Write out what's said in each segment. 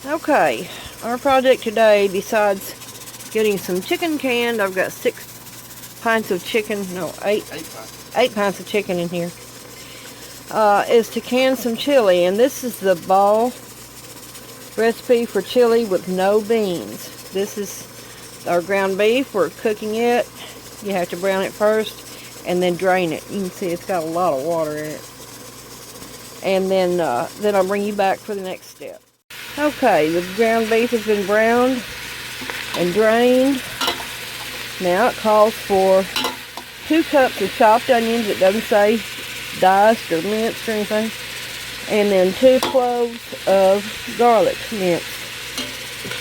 Okay, our project today, besides getting some chicken canned, I've got 6 pints of chicken, no, 8 pints of chicken in here, is to can some chili. And this is the ball recipe for chili with no beans. This is our ground beef. We're cooking it. You have to brown it first and then drain it. You can see it's got a lot of water in it. And then I'll bring you back for the next step. Okay, the ground beef has been browned and drained. Now it calls for 2 cups of chopped onions. It doesn't say diced or minced or anything. And then 2 cloves of garlic minced.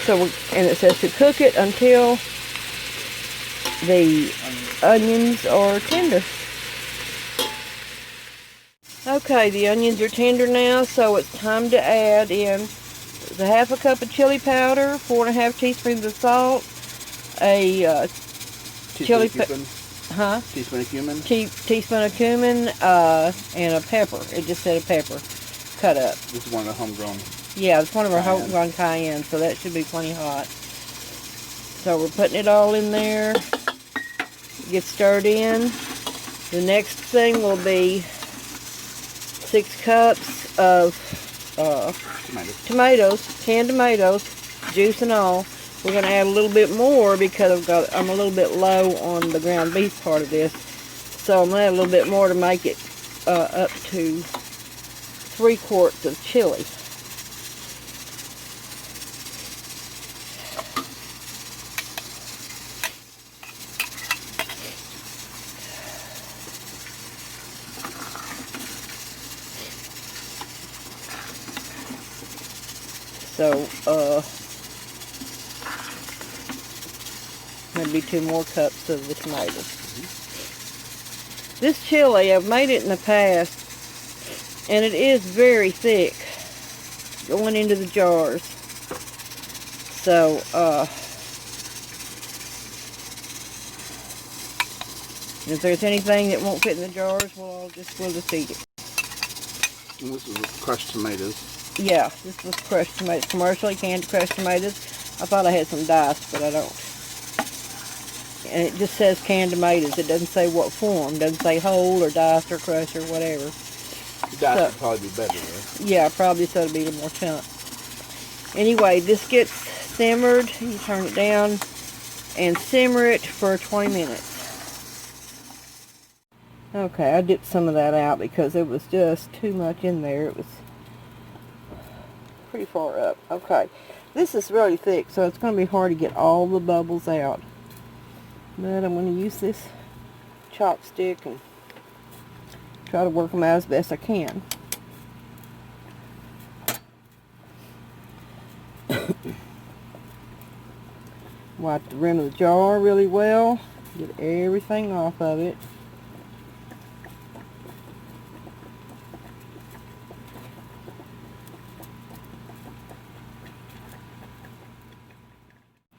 And it says to cook it until the onions are tender. Okay, the onions are tender now, so it's time to add in a 1/2 cup of chili powder, 4 1/2 teaspoons of salt, a teaspoon of cumin, teaspoon of cumin, and a pepper. It just said a pepper, cut up. This is one of the homegrown. Yeah, it's one of our homegrown cayenne, so that should be plenty hot. So we're putting it all in there. Get stirred in. The next thing will be 6 cups of tomatoes, canned tomatoes, juice and all. We're going to add a little bit more because I'm a little bit low on the ground beef part of this. So I'm going to add a little bit more to make it up to 3 quarts of chili. So, maybe 2 more cups of the tomatoes. This chili, I've made it in the past, and it is very thick going into the jars. So, if there's anything that won't fit in the jars, we'll just eat it. And this is crushed tomatoes. Yeah, this was crushed tomatoes, commercially canned crushed tomatoes. I thought I had some diced, but I don't. And it just says canned tomatoes. It doesn't say what form. It doesn't say whole or diced or crushed or whatever. Diced would probably be better, though. Yeah, probably so it'll be a little more chunk. Anyway, this gets simmered. You turn it down and simmer it for 20 minutes. Okay, I dipped some of that out because it was just too much in there. It was pretty far up. Okay, this is really thick, so it's going to be hard to get all the bubbles out. But I'm going to use this chopstick and try to work them out as best I can. Wipe the rim of the jar really well. Get everything off of it.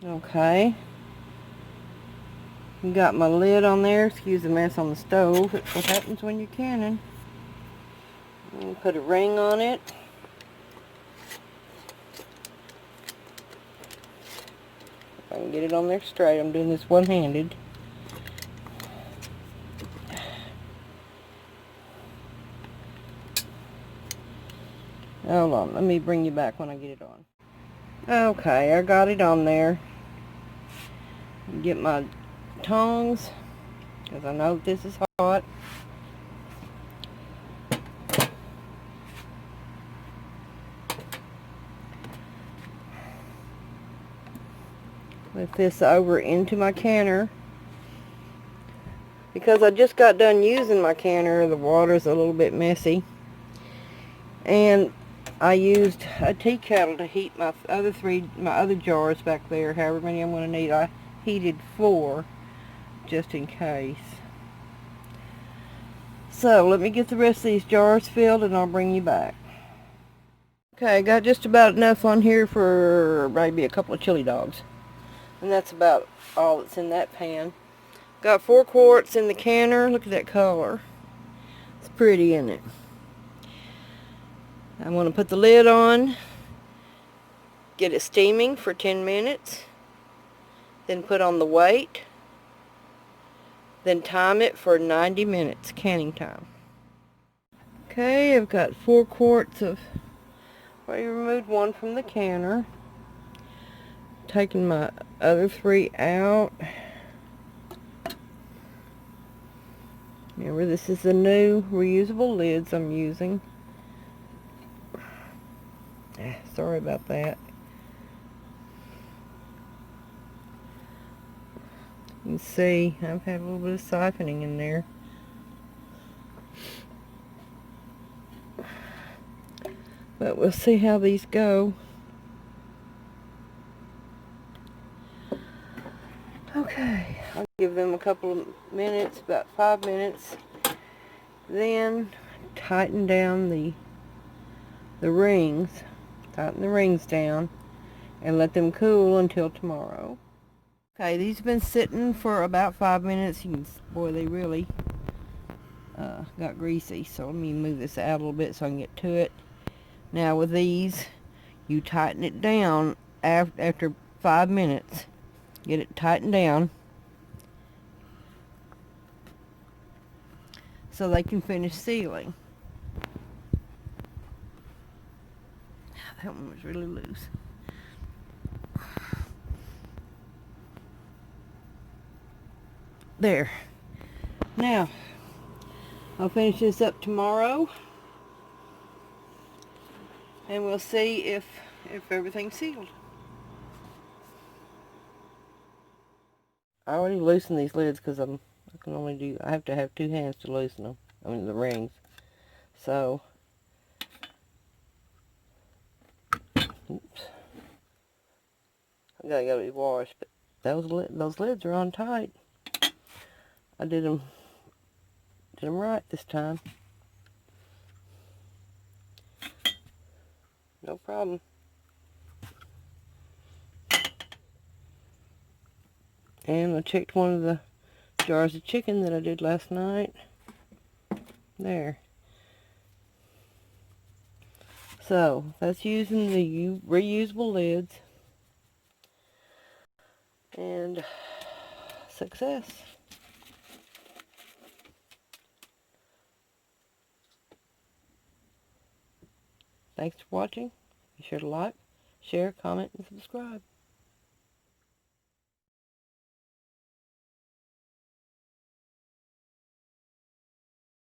Okay. Got my lid on there. Excuse the mess on the stove. That's what happens when you're canning. Put a ring on it. If I can get it on there straight. I'm doing this one-handed. Hold on. Let me bring you back when I get it on. Okay, I got it on there. Get my tongs, because I know this is hot. Lift this over into my canner. Because I just got done using my canner, the water's a little bit messy. And I used a tea kettle to heat my other jars back there, however many I'm going to need. I heated 4 just in case. So let me get the rest of these jars filled and I'll bring you back. Okay, I got just about enough on here for maybe a couple of chili dogs. And that's about all that's in that pan. Got 4 quarts in the canner. Look at that color. It's pretty, isn't it? I'm going to put the lid on, get it steaming for 10 minutes, then put on the weight, then time it for 90 minutes, canning time. Okay, I've got 4 quarts of, I removed one from the canner. Taking my other 3 out. Remember, this is the new reusable lids I'm using. Sorry about that. You can see I've had a little bit of siphoning in there. But we'll see how these go. Okay, I'll give them a couple of minutes, about 5 minutes. Then tighten down the rings. Tighten the rings down and let them cool until tomorrow. Okay, these have been sitting for about 5 minutes. You can, boy, they really got greasy. So let me move this out a little bit so I can get to it. Now with these, you tighten it down after 5 minutes. Get it tightened down so they can finish sealing. That one was really loose. There. Now, I'll finish this up tomorrow, and we'll see if everything's sealed. I already loosened these lids because I have to have 2 hands to loosen them. I mean the rings. So, oops. I gotta get it washed, but those lids are on tight. I did them right this time. No problem. And I checked one of the jars of chicken that I did last night. There. So, that's using the reusable lids. And success. Thanks for watching. Be sure to like, share, comment, and subscribe.